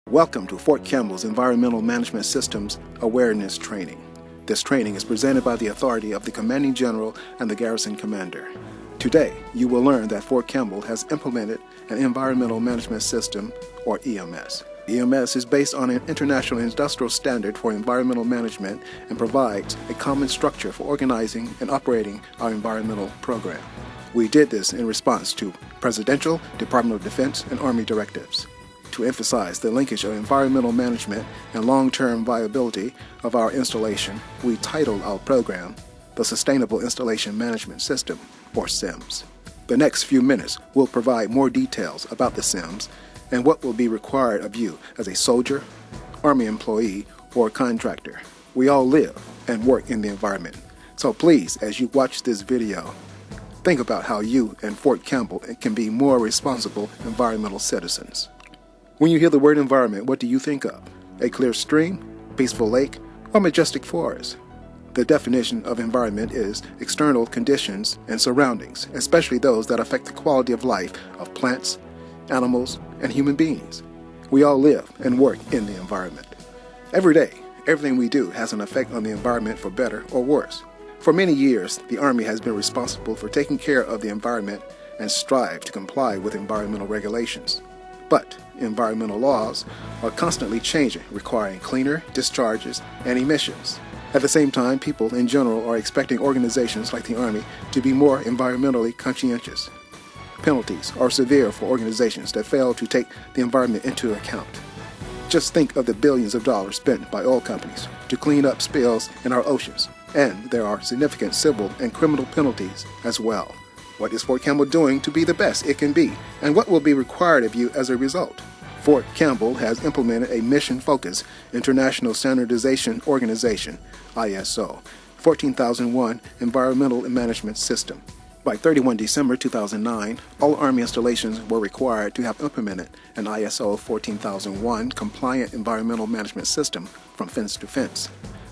Welcome to Fort Campbell's Environmental Management Systems Awareness Training. This training is presented by the authority of the Commanding General and the Garrison Commander. Today, you will learn that Fort Campbell has implemented an Environmental Management System, or EMS. EMS is based on an international industrial standard for environmental management and provides a common structure for organizing and operating our environmental program. We did this in response to Presidential, Department of Defense, and Army directives. To emphasize the linkage of environmental management and long-term viability of our installation, we titled our program the Sustainable Installation Management System, or SIMS. The next few minutes will provide more details about the SIMS and what will be required of you as a soldier, Army employee, or contractor. We all live and work in the environment. So please, as you watch this video, think about how you and Fort Campbell can be more responsible environmental citizens. When you hear the word environment, what do you think of? A clear stream, peaceful lake, or majestic forest? The definition of environment is external conditions and surroundings, especially those that affect the quality of life of plants, animals, and human beings. We all live and work in the environment. Every day, everything we do has an effect on the environment for better or worse. For many years, the Army has been responsible for taking care of the environment and strive to comply with environmental regulations. But environmental laws are constantly changing, requiring cleaner discharges and emissions. At the same time, people in general are expecting organizations like the Army to be more environmentally conscientious. Penalties are severe for organizations that fail to take the environment into account. Just think of the billions of dollars spent by oil companies to clean up spills in our oceans, and there are significant civil and criminal penalties as well. What is Fort Campbell doing to be the best it can be, and what will be required of you as a result? Fort Campbell has implemented a mission-focused International Standardization Organization, ISO, 14001 Environmental Management System. By 31 December 2009, all Army installations were required to have implemented an ISO 14001 compliant environmental management system from fence to fence.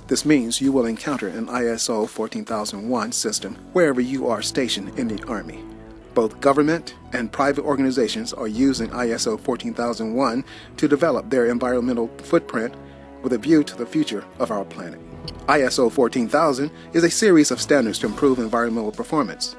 This means you will encounter an ISO 14001 system wherever you are stationed in the Army. Both government and private organizations are using ISO 14001 to develop their environmental footprint with a view to the future of our planet. ISO 14000 is a series of standards to improve environmental performance.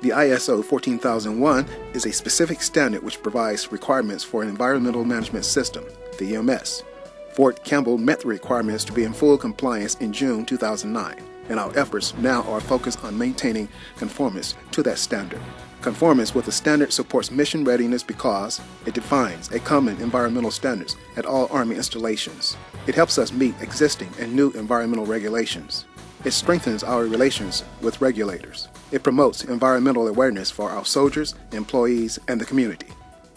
The ISO 14001 is a specific standard which provides requirements for an environmental management system, the EMS. Fort Campbell met the requirements to be in full compliance in June 2009, and our efforts now are focused on maintaining conformance to that standard. Conformance with the standard supports mission readiness because it defines a common environmental standards at all Army installations. It helps us meet existing and new environmental regulations. It strengthens our relations with regulators. It promotes environmental awareness for our soldiers, employees, and the community.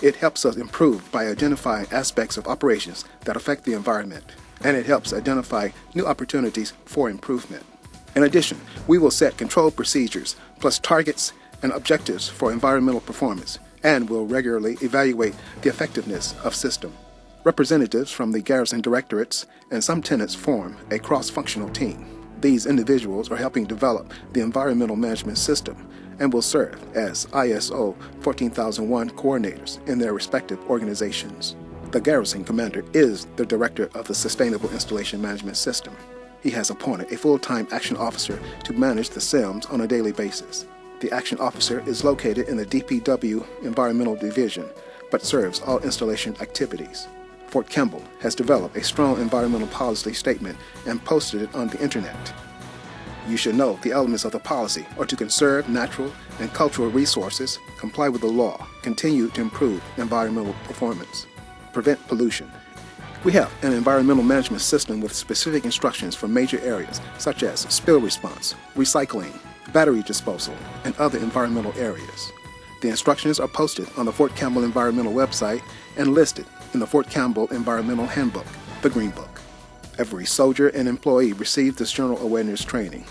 It helps us improve by identifying aspects of operations that affect the environment, and it helps identify new opportunities for improvement. In addition, we will set control procedures, plus targets and objectives for environmental performance, and will regularly evaluate the effectiveness of system. Representatives from the Garrison Directorates and some tenants form a cross-functional team. These individuals are helping develop the environmental management system and will serve as ISO 14001 coordinators in their respective organizations. The Garrison Commander is the director of the Sustainable Installation Management System. He has appointed a full-time action officer to manage the SIMS on a daily basis. The action officer is located in the DPW Environmental Division, but serves all installation activities. Fort Campbell has developed a strong environmental policy statement and posted it on the internet. You should know the elements of the policy are to conserve natural and cultural resources, comply with the law, continue to improve environmental performance, prevent pollution. We have an environmental management system with specific instructions for major areas such as spill response, recycling, battery disposal, and other environmental areas. The instructions are posted on the Fort Campbell Environmental website and listed in the Fort Campbell Environmental Handbook, the Green Book. Every soldier and employee receives this general awareness training.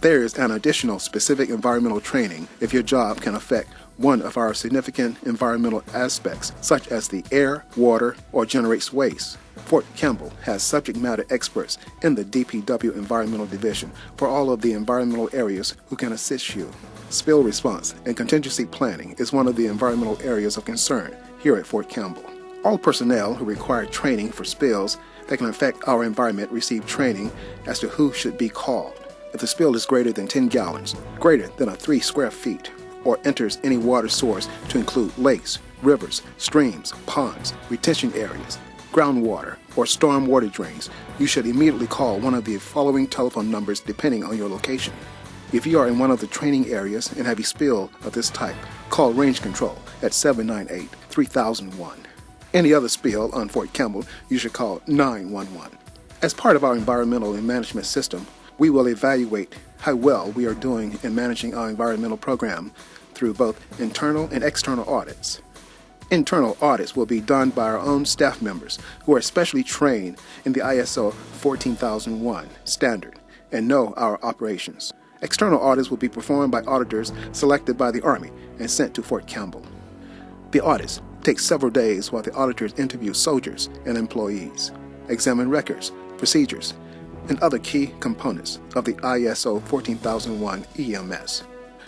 There is an additional specific environmental training if your job can affect one of our significant environmental aspects, such as the air, water, or generates waste. Fort Campbell has subject matter experts in the DPW Environmental Division for all of the environmental areas who can assist you. Spill response and contingency planning is one of the environmental areas of concern here at Fort Campbell. All personnel who require training for spills that can affect our environment receive training as to who should be called. If the spill is greater than 10 gallons, greater than 3 square feet, or enters any water source to include lakes, rivers, streams, ponds, retention areas, groundwater, or storm water drains, you should immediately call one of the following telephone numbers depending on your location. If you are in one of the training areas and have a spill of this type, call Range Control at 798-3001. Any other spill on Fort Campbell, you should call 911. As part of our environmental and management system, we will evaluate how well we are doing in managing our environmental program through both internal and external audits. Internal audits will be done by our own staff members who are specially trained in the ISO 14001 standard and know our operations. External audits will be performed by auditors selected by the Army and sent to Fort Campbell. The audits take several days while the auditors interview soldiers and employees, examine records, procedures, and other key components of the ISO 14001 EMS.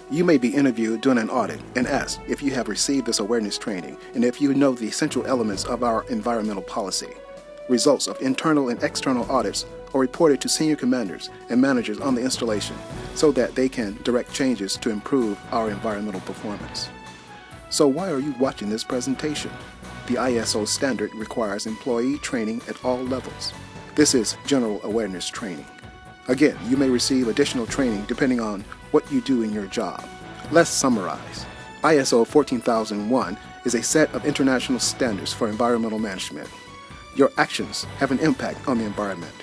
You may be interviewed during an audit and asked if you have received this awareness training and if you know the essential elements of our environmental policy. Results of internal and external audits are reported to senior commanders and managers on the installation so that they can direct changes to improve our environmental performance. So why are you watching this presentation? The ISO standard requires employee training at all levels. This is general awareness training. Again, you may receive additional training depending on what you do in your job. Let's summarize. ISO 14001 is a set of international standards for environmental management. Your actions have an impact on the environment.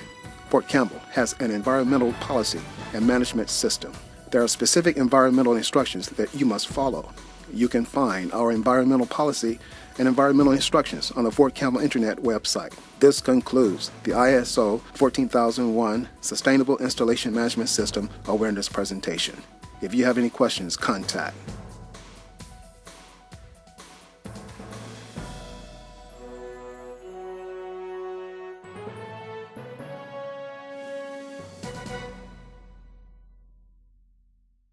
Fort Campbell has an environmental policy and management system. There are specific environmental instructions that you must follow. You can find our environmental policy and environmental instructions on the Fort Campbell Internet website. This concludes the ISO 14001 Sustainable Installation Management System Awareness presentation. If you have any questions, contact